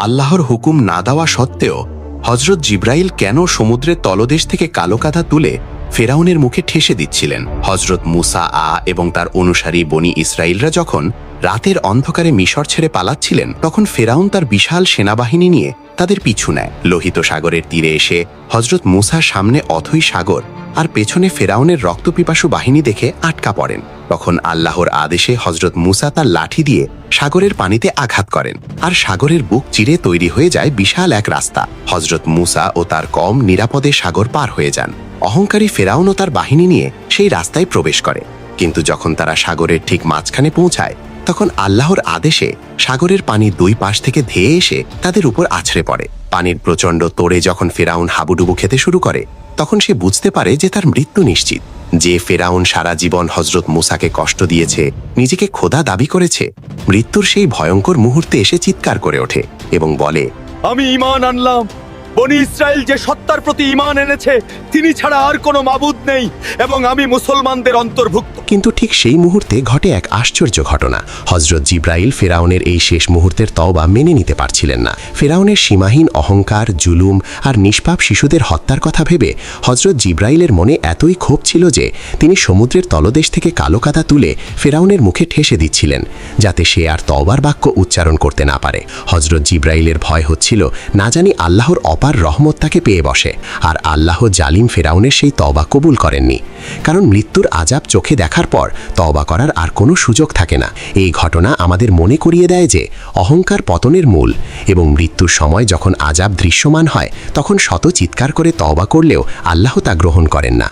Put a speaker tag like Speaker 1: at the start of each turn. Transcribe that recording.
Speaker 1: আল্লাহর হুকুম না দেওয়া সত্ত্বেও হজরত জিব্রাইল কেন সমুদ্রের তলদেশ থেকে কালো কাঁথা তুলে ফেরাউনের মুখে ঠেসে দিচ্ছিলেন? হজরত মুসা এবং তার অনুসারী বনি ইসরায়েলরা যখন রাতের অন্ধকারে মিশর ছেড়ে পালাচ্ছিলেন, তখন ফেরাউন তার বিশাল সেনাবাহিনী নিয়ে তাদের পিছু নেয়। লোহিত সাগরের তীরে এসে হজরত মুসা সামনে অথই সাগর আর পেছনে ফেরাউনের রক্তপিপাসু বাহিনী দেখে আটকা পড়েন। তখন আল্লাহর আদেশে হজরত মুসা তার লাঠি দিয়ে সাগরের পানিতে আঘাত করেন আর সাগরের বুক চিরে তৈরি হয়ে যায় বিশাল এক রাস্তা। হজরত মুসা ও তার কওম নিরাপদে সাগর পার হয়ে যান। অহংকারী ফেরাউন ও তার বাহিনী নিয়ে সেই রাস্তায় প্রবেশ করে, কিন্তু যখন তারা সাগরের ঠিক মাঝখানে পৌঁছায়, তখন আল্লাহর আদেশে সাগরের পানি দুই পাশ থেকে ধেয়ে এসে তাদের উপর আছড়ে পড়ে। পানির প্রচণ্ড তোড়ে যখন ফেরাউন হাবুডুবু খেতে শুরু করে, তখন সে বুঝতে পারে যে তার মৃত্যু নিশ্চিত। যে ফেরাউন সারা জীবন হজরত মুসাকে কষ্ট দিয়েছে, নিজেকে খোদা দাবি করেছে, মৃত্যুর সেই ভয়ঙ্কর মুহূর্তে এসে চিৎকার করে ওঠে এবং বলে,
Speaker 2: আমি ঈমান আনলাম। বনি ইসরায়েল যে সত্তার প্রতি ঈমান এনেছে, তিনি ছাড়া আর কোনো মাবুদ নেই এবং আমি মুসলমানদের অন্তর্ভুক্ত।
Speaker 1: কিন্তু ঠিক সেই মুহূর্তে ঘটে এক আশ্চর্য ঘটনা। হজরত জিব্রাইল ফেরাউনের এই শেষ মুহূর্তের তওবা মেনে নিতে পারছিলেন না। ফেরাউনের সীমাহীন অহংকার, জুলুম আর নিষ্পাপ শিশুদের হত্যার কথা ভেবে হজরত জিব্রাইলের মনে এতই ক্ষোভ ছিল যে তিনি সমুদ্রের তলদেশ থেকে কালো কাঁথা তুলে ফেরাউনের মুখে ঠেসে দিচ্ছিলেন, যাতে সে আর তওবার বাক্য উচ্চারণ করতে না পারে। হজরত জিব্রাইলের ভয় হচ্ছিল না জানি আল্লাহর অপার রহমত তাকে পেয়ে বসে আর আল্লাহ জালিম ফেরাউনের সেই তওবা কবুল করেননি। কারণ মৃত্যুর আযাব চোখে দেখার পর তওবা করার আর কোনো সুযোগ থাকে না। এই ঘটনা আমাদের মনে করিয়ে দেয় যে অহংকার পতনের মূল, এবং মৃত্যুর সময় যখন আযাব দৃশ্যমান হয়, তখন শত চিৎকার করে তওবা করলেও আল্লাহ তা গ্রহণ করেন না।